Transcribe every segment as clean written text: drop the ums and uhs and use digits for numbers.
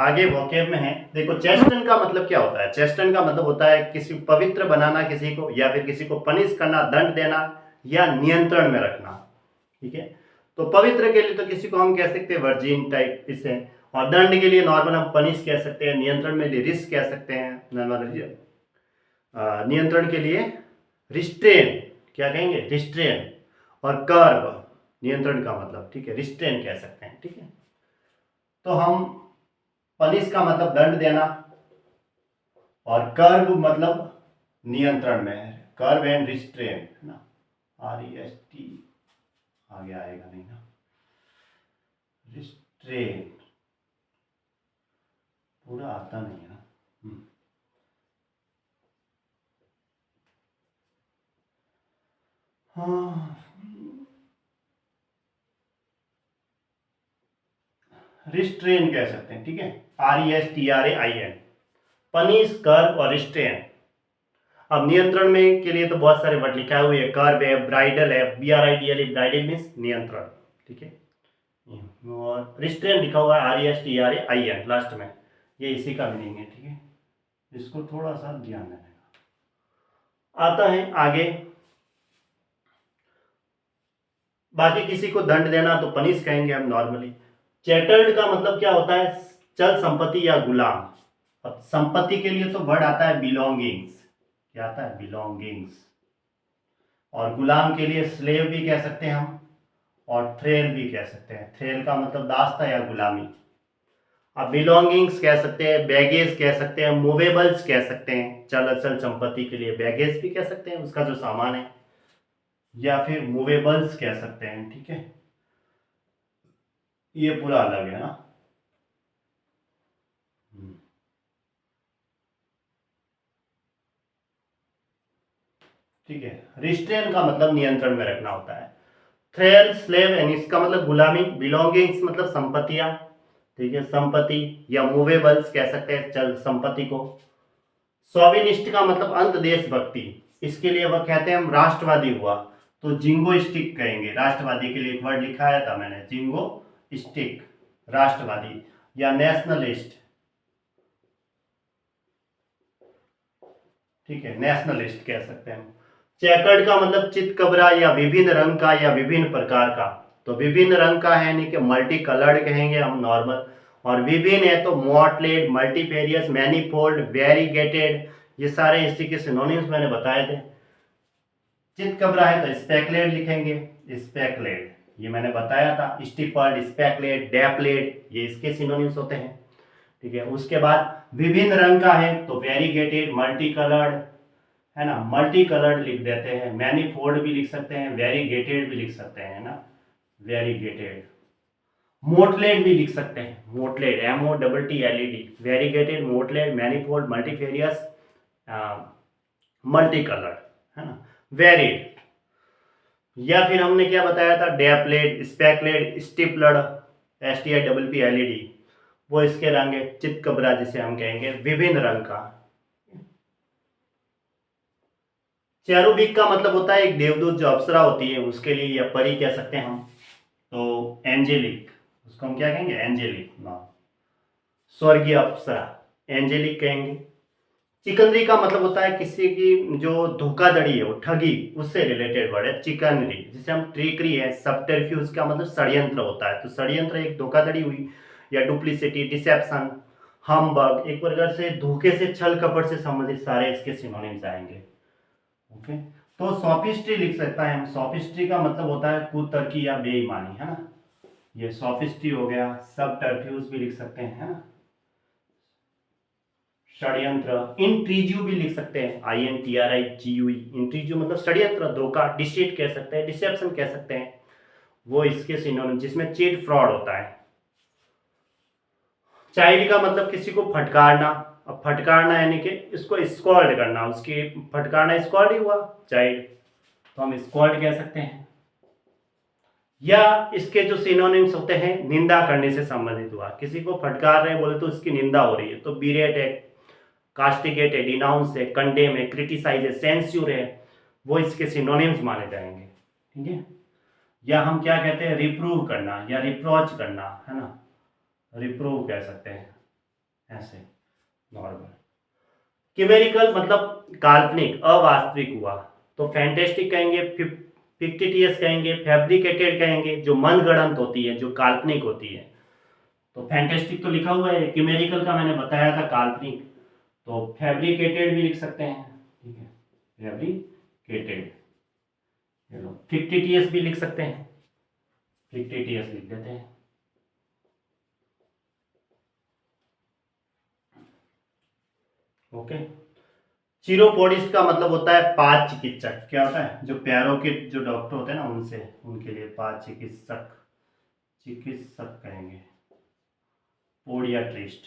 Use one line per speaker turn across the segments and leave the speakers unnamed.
आगे वोकेब में है। देखो चेस्टन का मतलब क्या होता है। चेस्टन का मतलब होता है किसी पवित्र बनाना किसी को, या फिर किसी को पनिश करना, दंड देना या नियंत्रण में रखना। ठीक है, तो पवित्र के लिए तो किसी को हम कह सकते हैं वर्जिन टाइप इसे, और दंड के लिए नॉर्मल हम पनिश कह सकते हैं, नियंत्रण में रिस्क कह सकते हैं, नियंत्रण के लिए रिस्ट्रेन, क्या कहेंगे, रिस्ट्रेन। और कर्व नियंत्रण का मतलब, ठीक है, रिस्ट्रेन कह सकते हैं। ठीक है, तो हम पनिश का मतलब दंड देना, और कर्व मतलब नियंत्रण में है, कर्व एंड रिस्ट्रेन है ना, REST आगे आएगा नहीं ना, रिस्ट्रेन पूरा आता नहीं है ना। हाँ, रिस्ट्रेन कह सकते हैं। ठीक है, RESTRAIN, पनिश, कर्व और रिस्ट्रेन। अब नियंत्रण में के लिए तो बहुत सारे वर्ड लिखा हुए है, कर्व है, ब्राइडल है, BRIDL, ब्राइडल मीन्स नियंत्रण। ठीक है, और रिस्ट्रेन लिखा हुआ है RESTRAIN लास्ट में, ये इसी का मीनिंग है। ठीक है, इसको थोड़ा सा ध्यान देने का। आता है आगे, बाकी किसी को दंड देना तो पनिश कहेंगे हम नॉर्मली। चैटल्ड का मतलब क्या होता है, चल संपत्ति या गुलाम। अब संपत्ति के लिए तो वर्ड आता है बिलोंगिंग्स, क्या आता है, बिलोंगिंग्स। और गुलाम के लिए स्लेव भी कह सकते हैं हम, और थ्रेल भी कह सकते हैं। थ्रेल का मतलब दास्ता या गुलामी। अब बिलोंगिंग्स कह सकते हैं, बैगेज कह सकते हैं, मूवेबल्स कह सकते हैं, चल अचल संपत्ति के लिए बैगेज भी कह सकते हैं, उसका जो सामान है, या फिर मूवेबल्स कह सकते हैं। ठीक है, ये पूरा अलग है ना। ठीक है, रिस्ट्रेन का मतलब नियंत्रण में रखना होता है। थ्रेल, स्लेव यानी इसका मतलब गुलामी, बिलोंगिंग्स मतलब संपत्तियां, ठीक है, संपत्ति, या मूवेबल्स कह सकते हैं चल संपत्ति को। सोविनिस्ट का मतलब अंत देशभक्ति, इसके लिए वह कहते हैं हम राष्ट्रवादी हुआ, तो जिंगो स्टिक कहेंगे। राष्ट्रवादी के लिए एक वर्ड लिखाया था मैंने, जिंगो स्टिक, राष्ट्रवादी। या नेशनलिस्ट, ठीक है, नेशनलिस्ट कह सकते हैं। चेकर्ड का मतलब चितकबरा या विभिन्न रंग का या विभिन्न प्रकार का, तो विभिन्न रंग का है यानी कि मल्टी कलर्ड कहेंगे हम नॉर्मल। और विभिन्न है तो मोटलेट, मल्टीपेरियस, मैनीफोल्ड, वेरीगेटेड, ये सारे इसी के सिनोनिम्स मैंने बताए थे। चितकबरा है तो स्पेकलेट लिखेंगे, स्पेकलेट, ये मैंने बताया था। स्टिपर्ड, स्पेकलेट, डेपलेट, ये इसके सिनोनिम्स होते हैं। ठीक है, उसके बाद विभिन्न रंग का है तो वेरीगेटेड, मल्टी कलर्ड, है ना, मल्टी कलर्ड लिख देते हैं। मैनीफोल्ड भी लिख सकते हैं, वेरीगेटेड भी लिख सकते हैं, है ना, वेरीगेटेड। मोटलेट भी लिख सकते हैं, mottled, MOTTLED, variegated, mottled, manifold, multifarious, multi coloured, है ना, वेरिड। या फिर हमने क्या बताया था, डेपलेट, स्पेकलेट, स्टिपलड, STIPPLED, वो इसके रंग है। चितकबरा जिसे हम कहेंगे विभिन्न रंग का। चेरुबिक का मतलब होता है एक देवदूत जो अप्सरा होती है उसके लिए, या परी कह सकते हैं हम, तो एंजेलिक, उसको हम क्या कहेंगे, एंजेलिक ना, स्वर्गीय अप्सरा, एंजेलिक कहेंगे। चिकनरी का मतलब होता है किसी की जो धोखाधड़ी है, वो ठगी, उससे रिलेटेड वर्ड है चिकनरी। जिसे हम ट्रिकरी है, सबटरफ्यूज का मतलब षड्यंत्र होता है, तो षड्यंत्र एक धोखाधड़ी हुई, या डुप्लीसिटी, डिसेप्शन, हम्बग, एक प्रकार से धोखे से, छल कपट से संबंधित सारे इसके सिनोनिम्स आएंगे। ओके, तो सॉफिस्ट्री लिख सकता है हम। सॉफिस्ट्री का मतलब होता है कुतर्की या बेईमानी, है ना, ये सॉफिस्ट्री हो गया। सब टर्फ्यूज भी लिख सकते हैं, है ना, षड्यंत्र। इंट्रीज्यू भी लिख सकते हैं, INTRIGUE, इंट्रीज्यू मतलब षड्यंत्र, धोखा, डिसीट कह सकते हैं, डिसेप्शन कह सकते हैं, वो इसके सिनोनिम, जिसमें चीट, फ्रॉड होता है। चाइल्ड का मतलब किसी को फटकारना। अब फटकारना यानी कि इसको स्कॉल्ड करना, उसकी फटकारना स्कॉल्ड ही हुआ चाइल्ड, तो हम स्कॉल्ड कह सकते हैं। या इसके जो सिनोनिम्स होते हैं, निंदा करने से संबंधित हुआ, किसी को फटकार रहे बोले तो उसकी निंदा हो रही है, तो बीरेट है, कास्टिगेट है, डिनाउंस है, कंडेम है, क्रिटिसाइज है, सेंस्यूर है, वो इसके सिनोनिम्स माने जाएंगे। ठीक है, या हम क्या कहते हैं, रिप्रूव करना या रिप्रोच करना, है ना, रिप्रूव कह सकते हैं। ऐसे नॉर्मल। किमेरिकल मतलब काल्पनिक, अवास्तविक हुआ, तो फैंटेस्टिक कहेंगे, फिक्टिटियस कहेंगे, फैब्रिकेटेड कहेंगे, जो मनगढ़ंत होती है, जो काल्पनिक होती है। तो फैंटेस्टिक तो लिखा हुआ है, किमेरिकल का मैंने बताया था काल्पनिक, तो फैब्रिकेटेड भी लिख सकते हैं, ठीक है, फैब्रिकेटेड। चलो फिक्टिटियस भी लिख सकते हैं, फिक्टिटियस लिख देते हैं। ओके। चिरोपोडिस्ट का मतलब होता है पाद चिकित्सक। क्या होता है? जो पैरों के जो डॉक्टर होते हैं ना, उनसे, उनके लिए पाद चिकित्सक, चिकित्सक कहेंगे, पोडियाट्रिस्ट।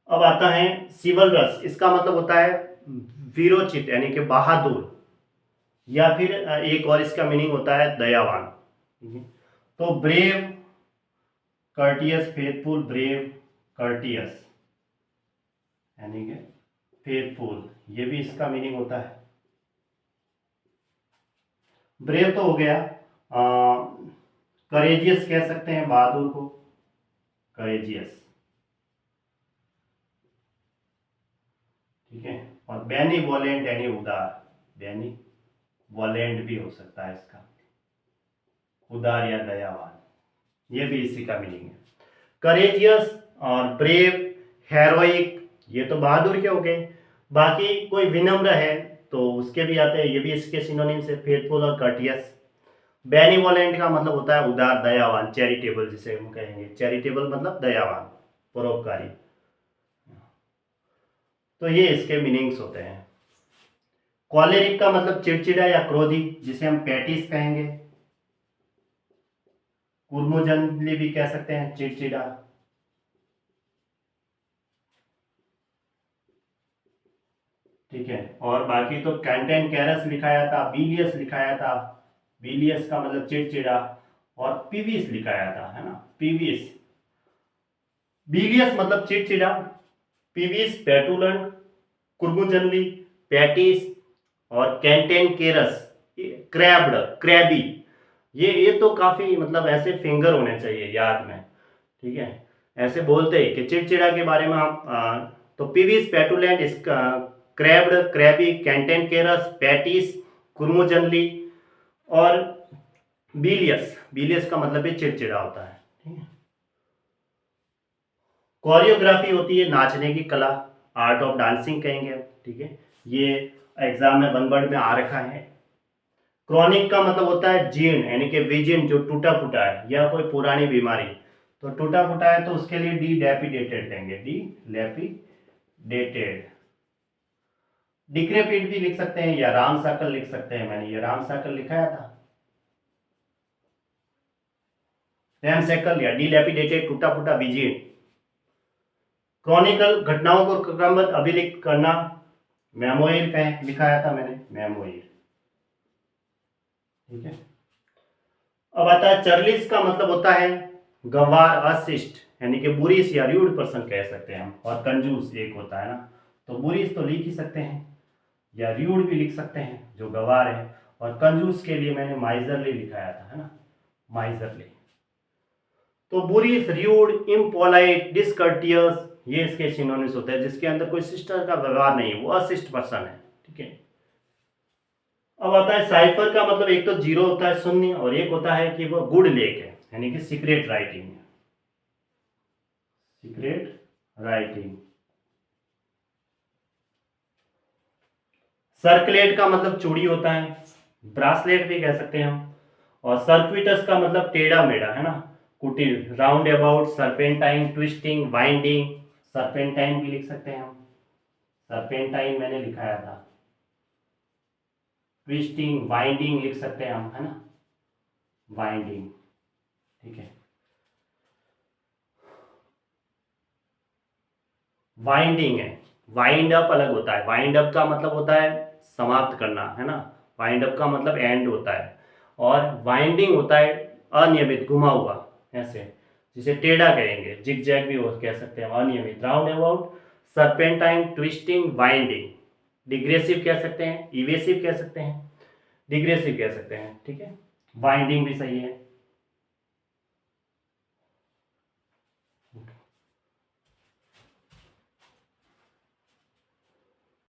अब आता है सिवलरस। इसका मतलब होता है वीरोचित, यानी कि बहादुर, या फिर एक और इसका मीनिंग होता है दयावान। तो brave, courteous, faithful, brave, courteous, यानी कि फेथफुल, ये भी इसका मीनिंग होता है। ब्रेव तो हो गया। करेजियस कह सकते हैं बहादुर को, करेजियस, ठीक है। और बेनीवोलेंट यानी उदार, बेनीवोलेंट भी हो सकता है इसका, उदार या दयावान, ये भी इसी का मीनिंग है। करेजियस और ब्रेव, हेरोइक, ये तो बहादुर के हो गए। बाकी कोई विनम्र है तो उसके भी आते हैं, ये भी इसके सिनोनिम्स है, फेथफुल और कर्टियस। बेनीवोलेंट का मतलब होता है उदार, दयावान, चैरिटेबल जिसे हम कहेंगे, चैरिटेबल मतलब दयावान, परोपकारी। तो ये इसके मीनिंग्स होते हैं। कॉलेरिक का मतलब चिड़चिड़ा या क्रोधी, जिसे हम पैटिस कहेंगे। कुर्मुजनली भी कह सकते हैं, चिड़चिड़ा। ठीक है। और बाकी तो कैंटेन कैरस लिखाया था, बीलियस लिखाया था, बीलियस का मतलब चिड़चिड़ा, और पीवीस लिखाया था, है ना, पीवीस। बीलियस मतलब चिड़चिड़ा, पीवीस पेटुलेंट, कुर्मुजनली, पैटिस, और कैंटेन केरस क्रैब्ड, क्रैबी। ये तो काफी मतलब ऐसे फिंगर होने चाहिए याद में, ठीक है। ऐसे बोलते हैं कि चिड़चिड़ा के बारे में हम तो पीवीस, पेटुलेंट, इसका क्रैब्ड, क्रैबी, कैंटेन केरस, पैटिस, कुर्मुजनली, और बीलियस। बीलियस का मतलब भी चिड़चिड़ा होता है, ठीक है। कोरियोग्राफी होती है नाचने की कला, आर्ट ऑफ डांसिंग कहेंगे, ठीक है। ये एग्जाम में 1 वर्ड में आ रखा है। क्रॉनिक का मतलब होता है जीर्ण, यानी कि विजीर्ण, जो टूटा फूटा है, या कोई पुरानी बीमारी। तो टूटा फूटा है तो उसके लिए डी लैपिडेटेड कहेंगे, डी लैपिडेटेड। डिक्रेपिट भी लिख सकते हैं, या राम साकल लिख सकते हैं, मैंने ये राम साकल लिखाया था, रैम साइकिल, या डी लैपिडेटेड, टूटा फूटा, विजीर्ण। क्रॉनिकल, घटनाओं को क्रमबद्ध अभिलिखित करना, मेमोइर पे लिखाया था मैंने, मेमोइर, ठीक है। अब आता है चर्लिस का मतलब होता है गंवार, अशिष्ट, यानी कि बुरीस या रूड पर्सन कह सकते हैं हम। और कंजूस एक होता है ना, तो बुरीस तो लिख ही सकते हैं, या रूड भी लिख सकते हैं, जो गंवार है। और कंजूस के लिए मैंने माइजरली लिखाया था, है ना, माइजरली। तो बुरीस, रूड, इम्पोलाइट, डिसकर्टियस, ये इसके सिनोनिम्स होते हैं, जिसके अंदर कोई शिष्ट का व्यवहार नहीं है, वो अशिष्ट पर्सन है, ठीक है। अब आता है साइफर का मतलब, एक तो जीरो होता है, शून्य, और एक होता है कि वो गुड लेक है, यानी कि सीक्रेट राइटिंग है, सीक्रेट राइटिंग। सर्कलेट का मतलब चूड़ी होता है, ब्रासलेट भी कह सकते हैं हम। और सर्क्विटस का मतलब टेढ़ा मेढ़ा, है ना, कुटिल, round about, serpentine, twisting, winding, serpentine भी लिख सकते हैं हम, सर्पेंटाइन मैंने लिखाया था। ट्विस्टिंग, वाइंडिंग लिख सकते हैं हम, है ना, वाइंडिंग, ठीक है। वाइंडिंग है, वाइंड अप अलग होता है। वाइंड अप का मतलब होता है समाप्त करना, है ना, वाइंड अप का मतलब एंड होता है। और वाइंडिंग होता है अनियमित, घुमा हुआ, ऐसे, जिसे टेढ़ा कहेंगे, जिग जैग भी हो कह सकते हैं, अनियमित, round about, serpentine, twisting, winding. Digressive कह सकते हैं, इवेसिव कह सकते हैं, डिग्रेसिव कह सकते हैं, ठीक है। वाइंडिंग भी सही है। ओके।